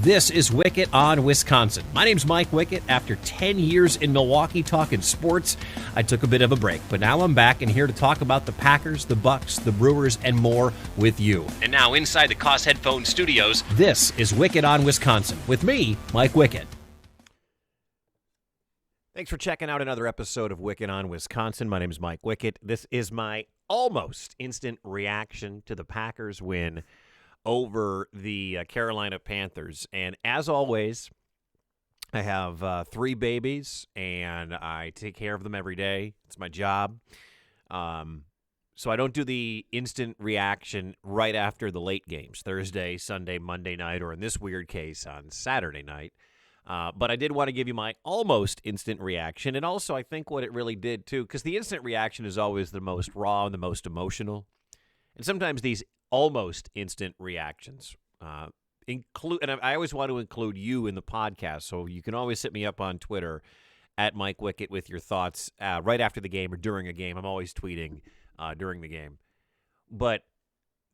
This is Wickett on Wisconsin. My name's Mike Wickett. After 10 years in Milwaukee talking sports, I took a bit of a break, but now I'm back and here to talk about the Packers, the Bucks, the Brewers, and more with you. And now inside the Cos Headphone Studios, this is Wickett on Wisconsin with me, Mike Wickett. Thanks for checking out another episode of Wickett on Wisconsin. My name is Mike Wickett. This is my almost instant reaction to the Packers win over the Carolina Panthers. And as always, I have 3 babies, and I take care of them every day. It's my job. So I don't do the instant reaction right after the late games, Thursday, Sunday, Monday night, or in this weird case on Saturday night. But I did want to give you my almost instant reaction, and also I think what it really did, too, because the instant reaction is always the most raw and the most emotional. And sometimes these almost instant reactions include, and I always want to include you in the podcast, so you can always hit me up on Twitter at Mike Wickett with your thoughts right after the game or during a game. I'm always tweeting during the game. But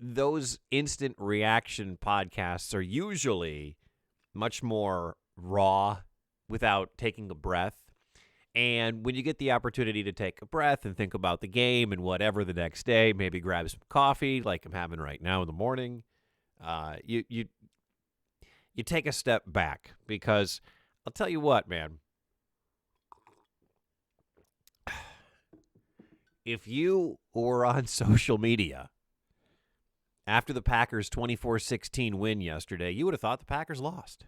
those instant reaction podcasts are usually much more raw without taking a breath. And when you get the opportunity to take a breath and think about the game and whatever the next day, maybe grab some coffee like I'm having right now in the morning, you take a step back, because I'll tell you what, man. If you were on social media after the Packers' 24-16 win yesterday, you would have thought the Packers lost.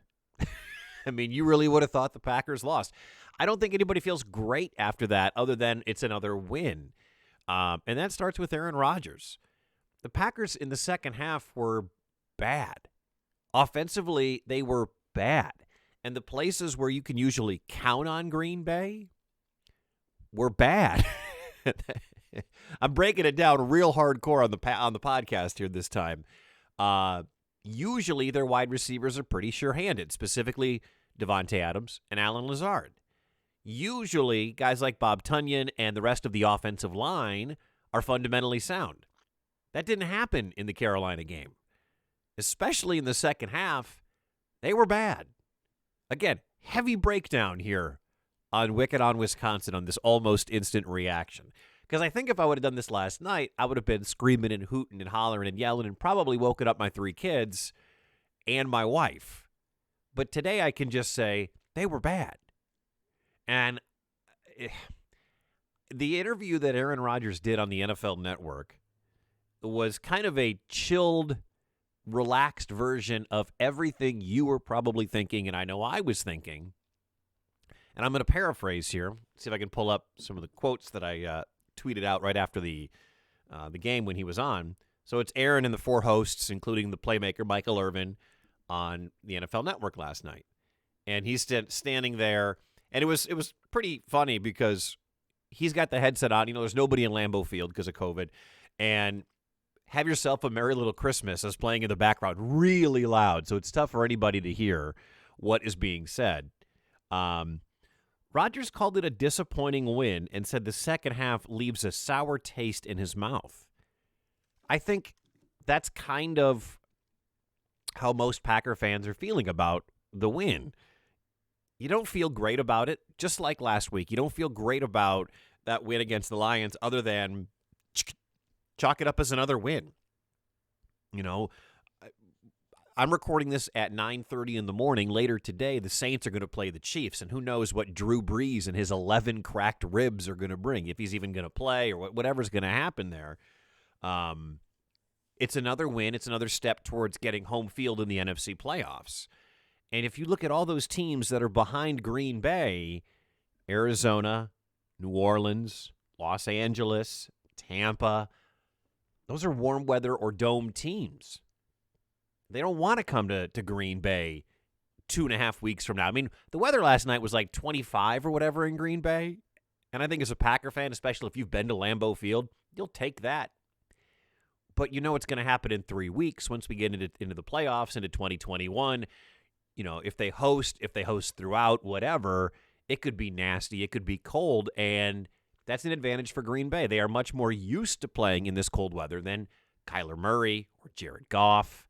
I mean, you really would have thought the Packers lost. I don't think anybody feels great after that other than it's another win. And that starts with Aaron Rodgers. The Packers in the second half were bad. Offensively, they were bad. And the places where you can usually count on Green Bay were bad. I'm breaking it down real hardcore on the podcast here this time. Usually their wide receivers are pretty sure-handed, specifically Devontae Adams and Allen Lazard. Usually guys like Bob Tunyon and the rest of the offensive line are fundamentally sound. That didn't happen in the Carolina game. Especially in the second half, they were bad. Again, heavy breakdown here on Wickett on Wisconsin on this almost instant reaction. Because I think if I would have done this last night, I would have been screaming and hooting and hollering and yelling and probably woken up my 3 kids and my wife. But today I can just say they were bad. And the interview that Aaron Rodgers did on the NFL Network was kind of a chilled, relaxed version of everything you were probably thinking, and I know I was thinking. And I'm going to paraphrase here, see if I can pull up some of the quotes that I tweeted out right after the game when he was on. So it's Aaron and the 4 hosts, including the playmaker Michael Irvin, on the NFL Network last night. And he's standing there, and it was pretty funny because he's got the headset on. You know, there's nobody in Lambeau Field because of COVID. And Have Yourself a Merry Little Christmas is playing in the background really loud, so it's tough for anybody to hear what is being said. Rodgers called it a disappointing win and said the second half leaves a sour taste in his mouth. I think that's kind of how most Packer fans are feeling about the win. You don't feel great about it, just like last week. You don't feel great about that win against the Lions other than chalk it up as another win. You know, I'm recording this at 9:30 in the morning. Later today, the Saints are going to play the Chiefs, and who knows what Drew Brees and his 11 cracked ribs are going to bring, if he's even going to play or whatever's going to happen there. It's another win. It's another step towards getting home field in the NFC playoffs. And if you look at all those teams that are behind Green Bay, Arizona, New Orleans, Los Angeles, Tampa, those are warm weather or dome teams. They don't want to come to Green Bay 2.5 weeks from now. I mean, the weather last night was like 25 or whatever in Green Bay. And I think as a Packer fan, especially if you've been to Lambeau Field, you'll take that. But you know what's going to happen in 3 weeks once we get into the playoffs, into 2021. You know, if they host throughout, whatever, it could be nasty. It could be cold. And that's an advantage for Green Bay. They are much more used to playing in this cold weather than Kyler Murray or Jared Goff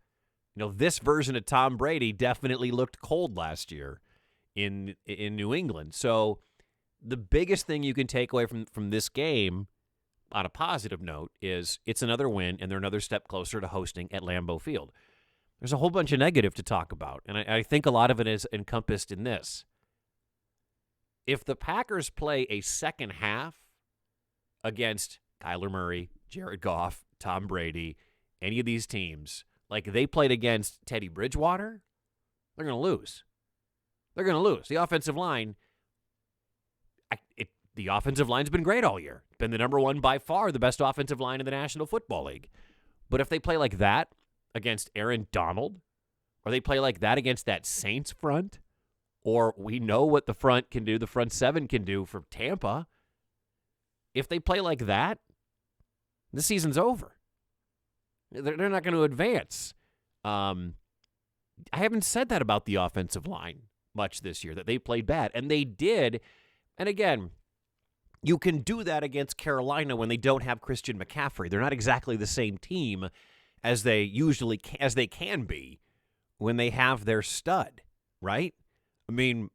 This version of Tom Brady definitely looked cold last year in New England. So the biggest thing you can take away from this game on a positive note is it's another win, and they're another step closer to hosting at Lambeau Field. There's a whole bunch of negative to talk about, and I think a lot of it is encompassed in this. If the Packers play a second half against Kyler Murray, Jared Goff, Tom Brady, any of these teams, like they played against Teddy Bridgewater, they're going to lose. They're going to lose. The offensive line, the offensive line's been great all year. Been the number one, by far, the best offensive line in the National Football League. But if they play like that against Aaron Donald, or they play like that against that Saints front, or we know what the front can do, the front seven can do for Tampa, if they play like that, the season's over. They're not going to advance. I haven't said that about the offensive line much this year, that they played bad. And they did. And again, you can do that against Carolina when they don't have Christian McCaffrey. They're not exactly the same team as they can be when they have their stud, right? I mean,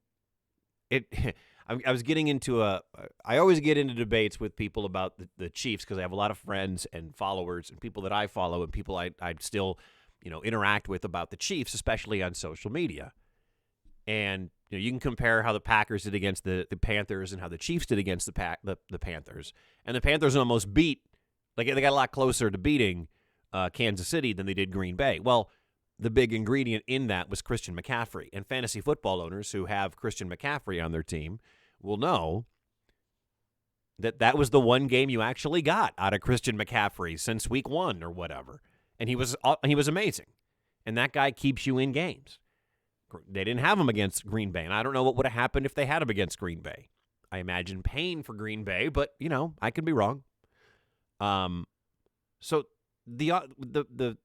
I was getting into I always get into debates with people about the Chiefs because I have a lot of friends and followers and people that I follow and people I still, interact with about the Chiefs, especially on social media. And you can compare how the Packers did against the Panthers and how the Chiefs did against the Panthers. And the Panthers almost beat, they got a lot closer to beating Kansas City than they did Green Bay. Well, the big ingredient in that was Christian McCaffrey. And fantasy football owners who have Christian McCaffrey on their team will know that was the one game you actually got out of Christian McCaffrey since week 1 or whatever. And he was amazing. And that guy keeps you in games. They didn't have him against Green Bay, and I don't know what would have happened if they had him against Green Bay. I imagine pain for Green Bay, but, I could be wrong. So the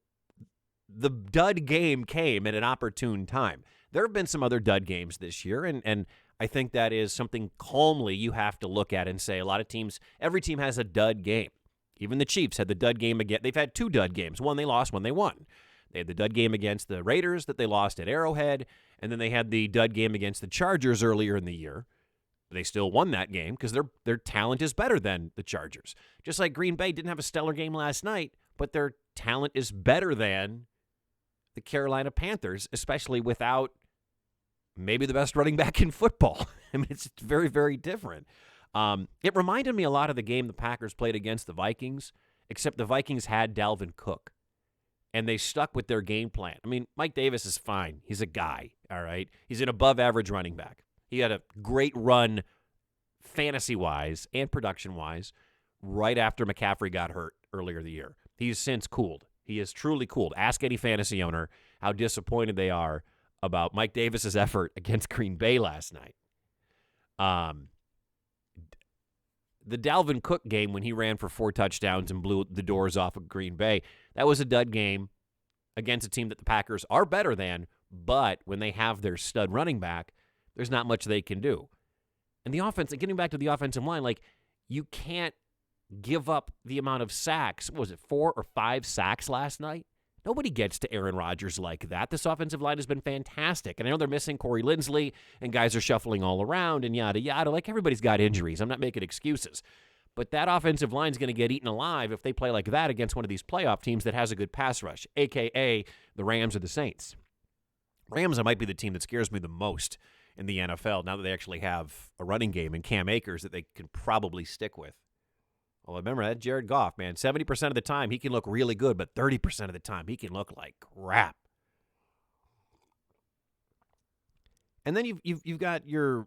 dud game came at an opportune time. There have been some other dud games this year, and I think that is something calmly you have to look at and say a lot of teams, every team has a dud game. Even the Chiefs had the dud game again. They've had 2 dud games. One they lost, one they won. They had the dud game against the Raiders that they lost at Arrowhead, and then they had the dud game against the Chargers earlier in the year. They still won that game because their talent is better than the Chargers. Just like Green Bay didn't have a stellar game last night, but their talent is better than the Carolina Panthers, especially without maybe the best running back in football. I mean, it's very, very different. It reminded me a lot of the game the Packers played against the Vikings, except the Vikings had Dalvin Cook. And they stuck with their game plan. I mean, Mike Davis is fine. He's a guy, all right? He's an above-average running back. He had a great run fantasy-wise and production-wise right after McCaffrey got hurt earlier in the year. He's since cooled. He is truly cooled. Ask any fantasy owner how disappointed they are about Mike Davis's effort against Green Bay last night. The Dalvin Cook game when he ran for 4 touchdowns and blew the doors off of Green Bay, that was a dud game against a team that the Packers are better than, but when they have their stud running back, there's not much they can do. And the offense, getting back to the offensive line, you can't give up the amount of sacks. What was it, 4 or 5 sacks last night? Nobody gets to Aaron Rodgers like that. This offensive line has been fantastic. And I know they're missing Corey Linsley, and guys are shuffling all around and yada, yada. Everybody's got injuries. I'm not making excuses. But that offensive line is going to get eaten alive if they play like that against one of these playoff teams that has a good pass rush, a.k.a. the Rams or the Saints. Rams might be the team that scares me the most in the NFL now that they actually have a running game in Cam Akers that they can probably stick with. Well, remember that Jared Goff, man. 70% of the time he can look really good, but 30% of the time he can look like crap. And then you've got your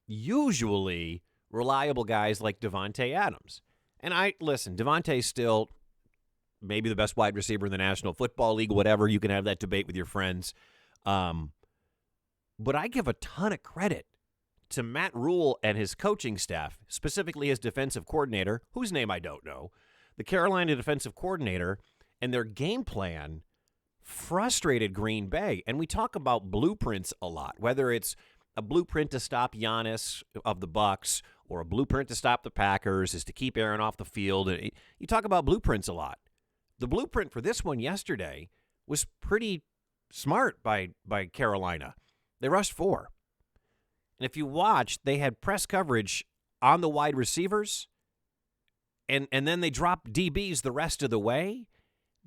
usually reliable guys like Devontae Adams. And Devontae's still maybe the best wide receiver in the National Football League, whatever. You can have that debate with your friends. But I give a ton of credit to Matt Rule and his coaching staff, specifically his defensive coordinator, whose name I don't know, the Carolina defensive coordinator, and their game plan frustrated Green Bay. And we talk about blueprints a lot, whether it's a blueprint to stop Giannis of the Bucks or a blueprint to stop the Packers is to keep Aaron off the field. You talk about blueprints a lot. The blueprint for this one yesterday was pretty smart by Carolina. They rushed 4. And if you watched, they had press coverage on the wide receivers, and then they dropped DBs the rest of the way.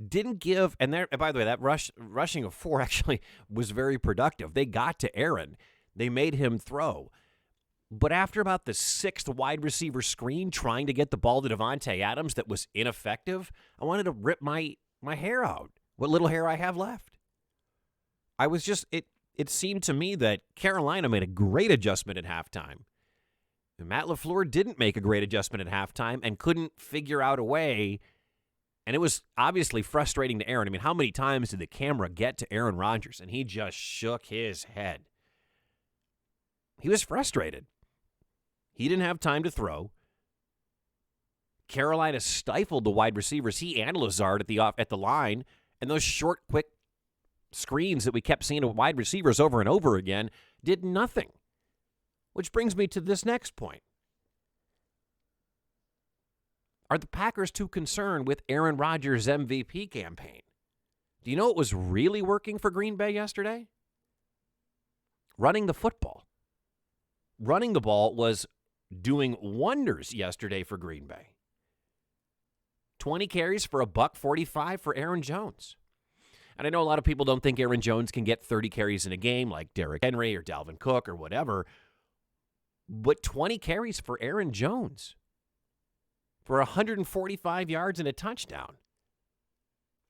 Didn't give, and there. By the way, that rushing of 4 actually was very productive. They got to Aaron. They made him throw. But after about the 6th wide receiver screen trying to get the ball to Devontae Adams that was ineffective, I wanted to rip my hair out, what little hair I have left. I was just, it seemed to me that Carolina made a great adjustment at halftime. And Matt LaFleur didn't make a great adjustment at halftime and couldn't figure out a way. And it was obviously frustrating to Aaron. I mean, how many times did the camera get to Aaron Rodgers? And he just shook his head. He was frustrated. He didn't have time to throw. Carolina stifled the wide receivers, he and Lazard at the line, and those short, quick screens that we kept seeing of wide receivers over and over again did nothing. Which brings me to this next point. Are the Packers too concerned with Aaron Rodgers' MVP campaign? Do you know what was really working for Green Bay yesterday? Running the football. Running the ball was doing wonders yesterday for Green Bay. 20 carries for $145 for Aaron Jones. And I know a lot of people don't think Aaron Jones can get 30 carries in a game like Derrick Henry or Dalvin Cook or whatever. But 20 carries for Aaron Jones for 145 yards and a touchdown.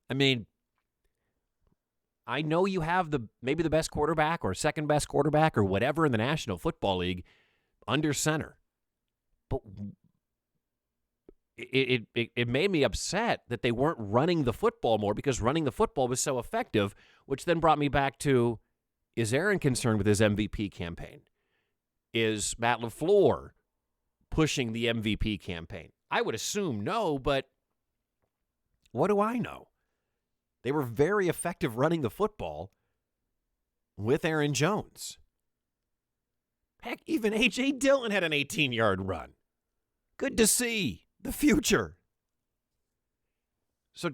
I mean, I know you have maybe the best quarterback or second best quarterback or whatever in the National Football League under center. But it made me upset that they weren't running the football more because running the football was so effective, which then brought me back to, is Aaron concerned with his MVP campaign? Is Matt LaFleur pushing the MVP campaign? I would assume no, but what do I know? They were very effective running the football with Aaron Jones. Heck, even A.J. Dillon had an 18-yard run. Good to see the future. So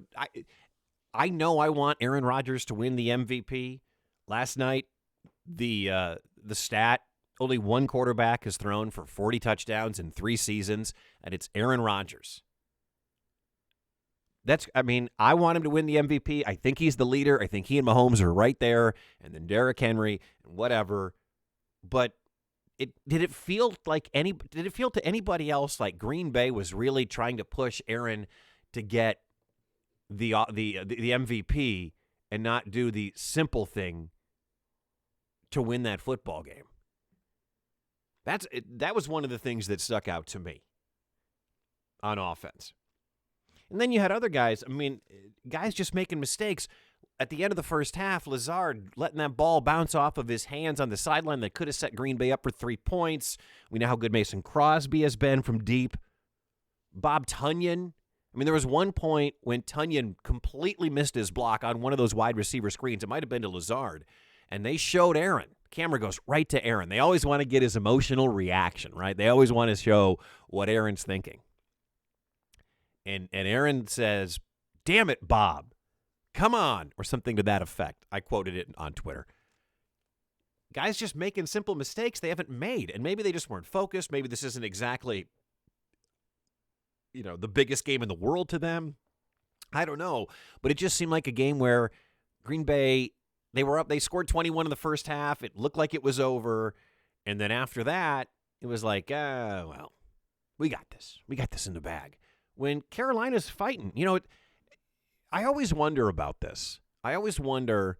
I know I want Aaron Rodgers to win the MVP. Last night, the stat, only one quarterback has thrown for 40 touchdowns in 3 seasons, and it's Aaron Rodgers. I want him to win the MVP. I think he's the leader. I think he and Mahomes are right there, and then Derrick Henry and whatever. But did it feel to anybody else like Green Bay was really trying to push Aaron to get the MVP and not do the simple thing to win that football game? That was one of the things that stuck out to me on offense. And then you had other guys, guys just making mistakes. At the end of the first half, Lazard letting that ball bounce off of his hands on the sideline that could have set Green Bay up for 3 points. We know how good Mason Crosby has been from deep. Bob Tonyan. There was one point when Tonyan completely missed his block on one of those wide receiver screens. It might have been to Lazard. And they showed Aaron. Camera goes right to Aaron. They always want to get his emotional reaction, right? They always want to show what Aaron's thinking. And Aaron says, "Damn it, Bob. Come on," or something to that effect. I quoted it on Twitter. Guys just making simple mistakes they haven't made, and maybe they just weren't focused. Maybe this isn't exactly, the biggest game in the world to them. I don't know, but it just seemed like a game where Green Bay, they were up. They scored 21 in the first half. It looked like it was over, and then after that, it was like, well, we got this. We got this in the bag. When Carolina's fighting, I always wonder about this. I always wonder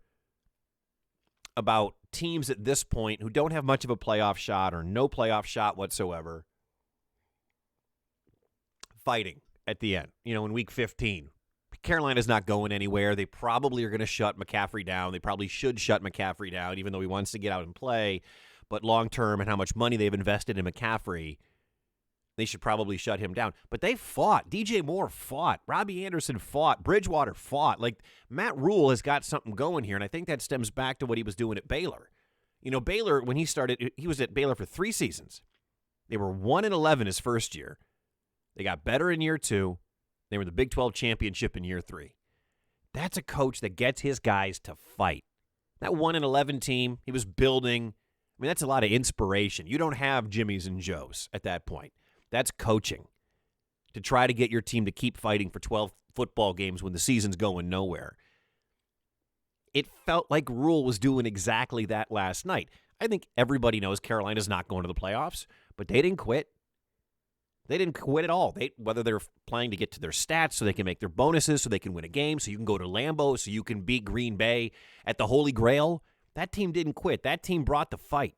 about teams at this point who don't have much of a playoff shot or no playoff shot whatsoever fighting at the end, in week 15. Carolina's not going anywhere. They probably are going to shut McCaffrey down. They probably should shut McCaffrey down, even though he wants to get out and play. But long-term and how much money they've invested in McCaffrey, they should probably shut him down. But they fought. DJ Moore fought. Robbie Anderson fought. Bridgewater fought. Like, Matt Rule has got something going here, and I think that stems back to what he was doing at Baylor. Baylor, when he started, he was at Baylor for 3 seasons. They were 1-11 his first year. They got better in year 2. They were in the Big 12 championship in year 3. That's a coach that gets his guys to fight. That 1-11 team, he was building. I mean, that's a lot of inspiration. You don't have Jimmys and Joes at that point. That's coaching to try to get your team to keep fighting for 12 football games when the season's going nowhere. It felt like Rule was doing exactly that last night. I think everybody knows Carolina's not going to the playoffs, but they didn't quit. They didn't quit at all. Whether they're playing to get to their stats so they can make their bonuses, so they can win a game, so you can go to Lambeau, so you can beat Green Bay at the Holy Grail, that team didn't quit. That team brought the fight.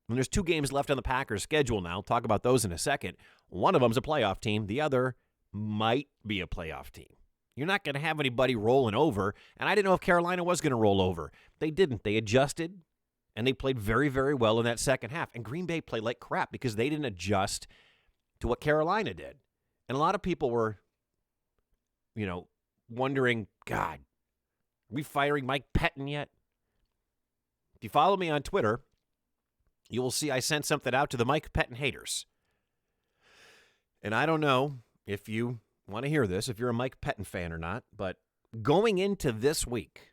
And there's 2 games left on the Packers' schedule now. I'll talk about those in a second. One of them's a playoff team. The other might be a playoff team. You're not going to have anybody rolling over, and I didn't know if Carolina was going to roll over. They didn't. They adjusted, and they played very, very well in that second half. And Green Bay played like crap because they didn't adjust to what Carolina did. And a lot of people were, wondering, God, are we firing Mike Pettin yet? If you follow me on Twitter, you will see I sent something out to the Mike Pettin haters. And I don't know if you want to hear this, if you're a Mike Pettin fan or not, but going into this week,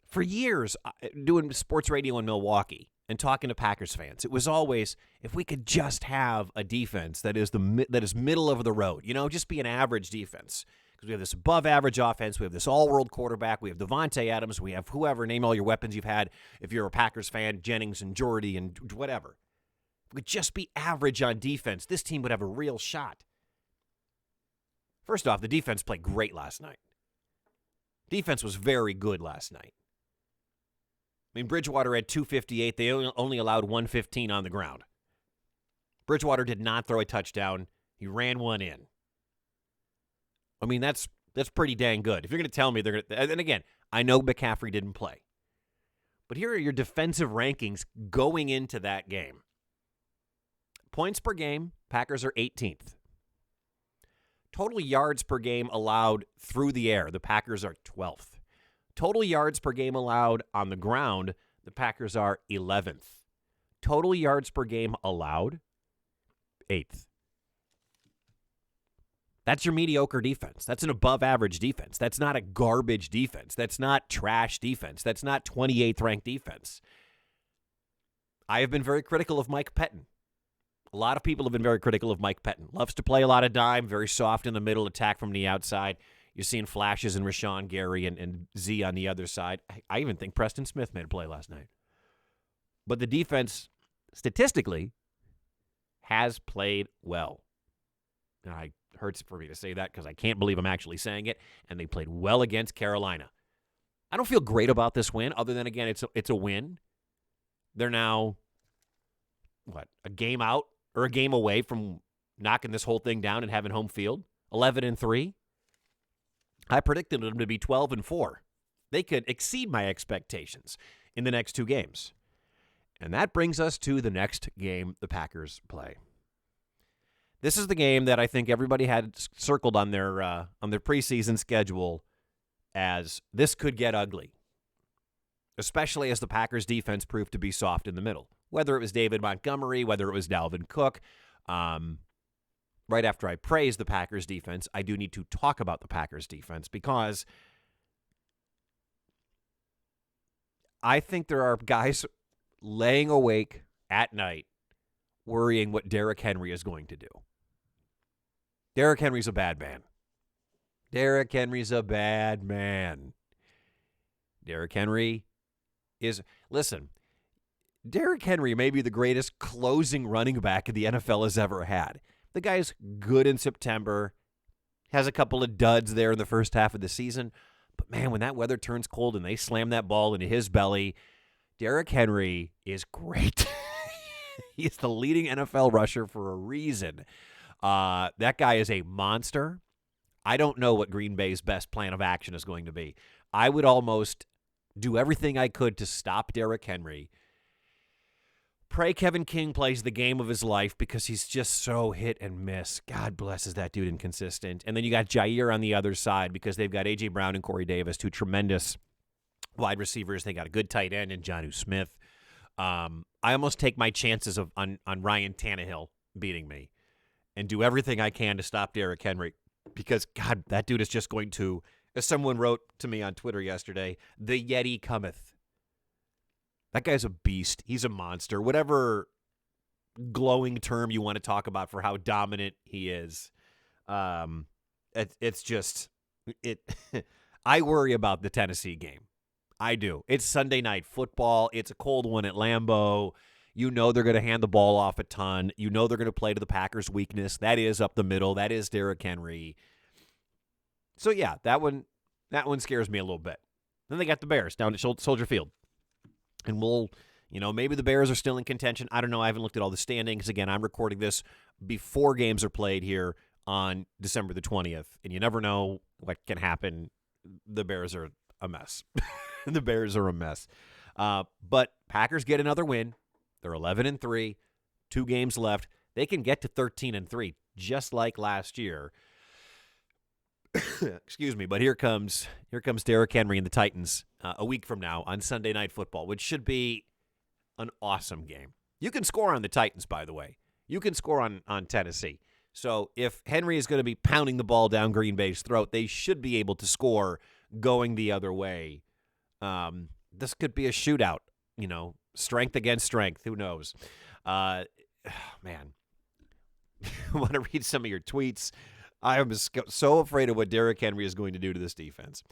for years, doing sports radio in Milwaukee and talking to Packers fans, it was always, if we could just have a defense that is middle of the road, just be an average defense. Because we have this above-average offense, we have this all-world quarterback, we have Devontae Adams, we have whoever, name all your weapons you've had if you're a Packers fan, Jennings and Jordy and whatever. If we could just be average on defense, this team would have a real shot. First off, the defense played great last night. Defense was very good last night. I mean, Bridgewater had 258. They only allowed 115 on the ground. Bridgewater did not throw a touchdown. He ran one in. I mean, that's pretty dang good. If you're going to tell me they're going to... And again, I know McCaffrey didn't play. But here are your defensive rankings going into that game. Points per game, Packers are 18th. Total yards per game allowed through the air, the Packers are 12th. Total yards per game allowed on the ground, the Packers are 11th. Total yards per game allowed, 8th. That's your mediocre defense. That's an above-average defense. That's not a garbage defense. That's not trash defense. That's not 28th ranked defense. I have been very critical of Mike Pettin. A lot of people have been very critical of Mike Pettin. Loves to play a lot of dime, very soft in the middle, attack from the outside. You're seeing flashes in Rashawn Gary and Z on the other side. I even think Preston Smith made a play last night. But the defense, statistically, has played well. And it hurts for me to say that because I can't believe I'm actually saying it. And they played well against Carolina. I don't feel great about this win, other than, again, it's a win. They're now, a game out or a game away from knocking this whole thing down and having home field? 11-3. I predicted them to be 12-4. They could exceed my expectations in the next 2 games. And that brings us to the next game the Packers play. This is the game that I think everybody had circled on their preseason schedule as this could get ugly, especially as the Packers defense proved to be soft in the middle. Whether it was David Montgomery, whether it was Dalvin Cook. Right after I praise the Packers defense, I do need to talk about the Packers defense because I think there are guys laying awake at night worrying what Derrick Henry is going to do. Derrick Henry's a bad man. Derrick Henry's a bad man. Derrick Henry is... Listen, Derrick Henry may be the greatest closing running back the NFL has ever had. The guy's good in September, has a couple of duds there in the first half of the season. But, man, when that weather turns cold and they slam that ball into his belly, Derrick Henry is great. He's the leading NFL rusher for a reason. That guy is a monster. I don't know what Green Bay's best plan of action is going to be. I would almost do everything I could to stop Derrick Henry. Pray Kevin King plays the game of his life because he's just so hit and miss. God bless, is that dude inconsistent. And then you got Jair on the other side because they've got A.J. Brown and Corey Davis, 2 tremendous wide receivers. They got a good tight end in Jonnu Smith. I almost take my chances on Ryan Tannehill beating me and do everything I can to stop Derrick Henry because, God, that dude is just going to As someone wrote to me on Twitter yesterday, the Yeti cometh. That guy's a beast. He's a monster. Whatever glowing term you want to talk about for how dominant he is. It's just it. I worry about the Tennessee game. I do. It's Sunday Night Football. It's a cold one at Lambeau. You know they're going to hand the ball off a ton. You know they're going to play to the Packers' weakness. That is up the middle. That is Derrick Henry. So, yeah, that one scares me a little bit. Then they got the Bears down at Soldier Field. And maybe the Bears are still in contention. I don't know. I haven't looked at all the standings. Again, I'm recording this before games are played here on December the 20th. And you never know what can happen. The Bears are a mess. The Bears are a mess. But Packers get another win. They're 11-3, 2 games left. They can get to 13-3, just like last year. Excuse me, but here comes Derrick Henry and the Titans a week from now on Sunday Night Football, which should be an awesome game. You can score on the Titans, by the way. You can score on Tennessee. So if Henry is going to be pounding the ball down Green Bay's throat, they should be able to score going the other way. This could be a shootout, strength against strength. Who knows? Man, I want to read some of your tweets. I am so afraid of what Derrick Henry is going to do to this defense.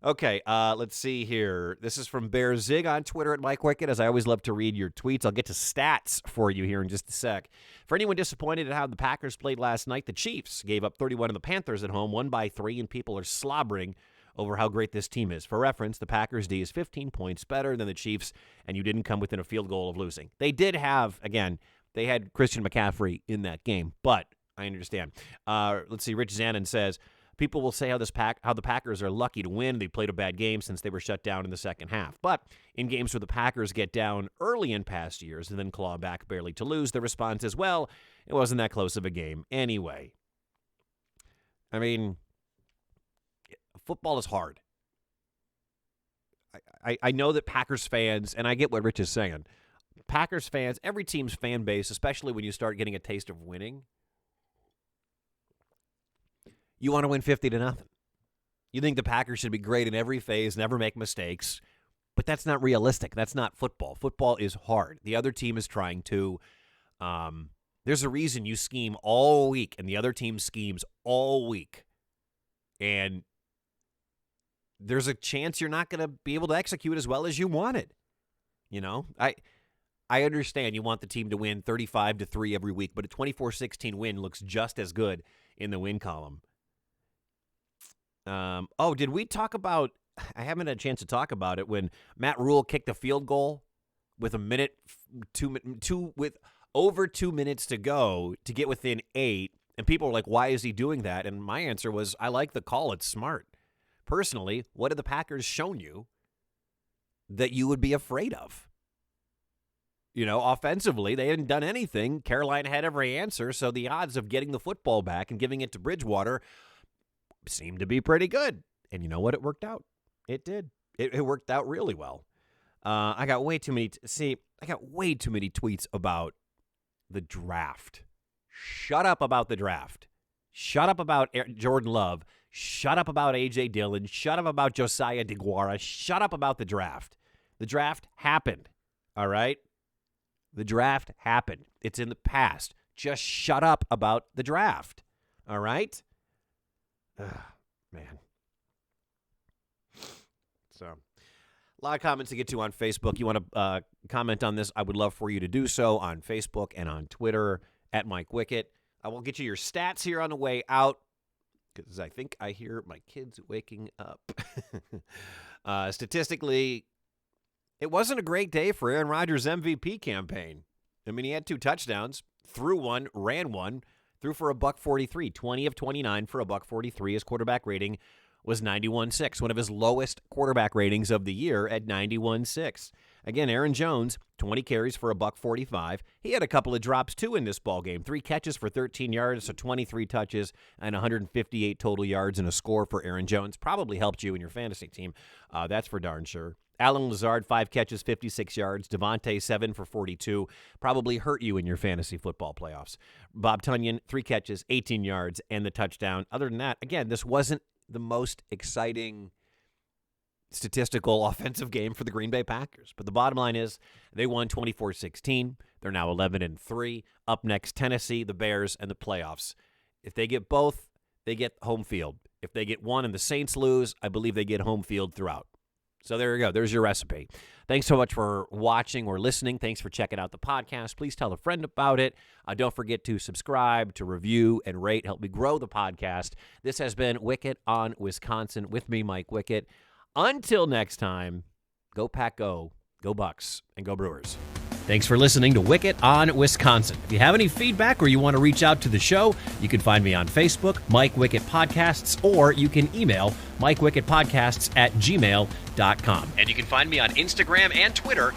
Okay, let's see here. This is from Bear Zig on Twitter at Mike Wickett, as I always love to read your tweets. I'll get to stats for you here in just a sec. For anyone disappointed at how the Packers played last night, the Chiefs gave up 31 to the Panthers at home, won by 3, and people are slobbering over how great this team is. For reference, the Packers' D is 15 points better than the Chiefs, and you didn't come within a field goal of losing. They did have, again, they had Christian McCaffrey in that game, but I understand. Let's see, Rich Zanin says, people will say how the Packers are lucky to win. They played a bad game since they were shut down in the second half. But in games where the Packers get down early in past years and then claw back barely to lose, the response is, well, it wasn't that close of a game anyway. I mean, football is hard. I know that Packers fans, and I get what Rich is saying, Packers fans, every team's fan base, especially when you start getting a taste of winning, you want to win 50-0. You think the Packers should be great in every phase, never make mistakes, but that's not realistic. That's not football. Football is hard. The other team is trying to. There's a reason you scheme all week, and the other team schemes all week. And there's a chance you're not going to be able to execute as well as you wanted. I understand you want the team to win 35-3 every week, but a 24-16 win looks just as good in the win column. Did we talk about, I haven't had a chance to talk about it, when Matt Rule kicked a field goal with with over 2 minutes to go to get within 8, and people were like, why is he doing that? And my answer was, I like the call. It's smart. Personally, what have the Packers shown you that you would be afraid of? Offensively, they hadn't done anything. Carolina had every answer, so the odds of getting the football back and giving it to Bridgewater seemed to be pretty good. And you know what? It worked out. It did. It worked out really well. I got way too many tweets about the draft. Shut up about the draft. Shut up about Jordan Love. Shut up about A.J. Dillon. Shut up about Josiah DeGuara. Shut up about the draft. The draft happened. All right? The draft happened. It's in the past. Just shut up about the draft. All right? Man. So, a lot of comments to get to on Facebook. You want to comment on this? I would love for you to do so on Facebook and on Twitter at Mike Wickett. I will get you your stats here on the way out because I think I hear my kids waking up. Statistically, it wasn't a great day for Aaron Rodgers' MVP campaign. I mean, he had 2 touchdowns, threw one, ran one, threw for $143, 20 of 29 for $143. His quarterback rating was 91.6, one of his lowest quarterback ratings of the year at 91.6. Again, Aaron Jones, 20 carries for $145. He had a couple of drops, too, in this ballgame. 3 catches for 13 yards, so 23 touches and 158 total yards and a score for Aaron Jones. Probably helped you in your fantasy team. That's for darn sure. Alan Lazard, 5 catches, 56 yards. Devontae, 7 for 42. Probably hurt you in your fantasy football playoffs. Bob Tunyon, 3 catches, 18 yards, and the touchdown. Other than that, again, this wasn't the most exciting statistical offensive game for the Green Bay Packers. But the bottom line is they won 24-16. They're now 11-3. Up next, Tennessee, the Bears, and the playoffs. If they get both, they get home field. If they get one and the Saints lose, I believe they get home field throughout. So there you go. There's your recipe. Thanks so much for watching or listening. Thanks for checking out the podcast. Please tell a friend about it. Don't forget to subscribe, to review, and rate. Help me grow the podcast. This has been Wickett on Wisconsin with me, Mike Wickett. Until next time, go Pack, go Bucks, and go Brewers. Thanks for listening to Wickett on Wisconsin. If you have any feedback or you want to reach out to the show, you can find me on Facebook, Mike Wickett Podcasts, or you can email MikeWickettPodcasts@gmail.com. And you can find me on Instagram and Twitter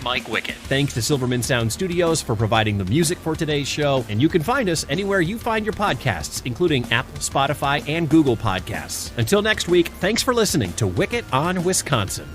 @Mike Wickett. Thanks to Silverman Sound Studios for providing the music for today's show. And you can find us anywhere you find your podcasts, including Apple, Spotify, and Google Podcasts. Until next week, thanks for listening to Wickett on Wisconsin.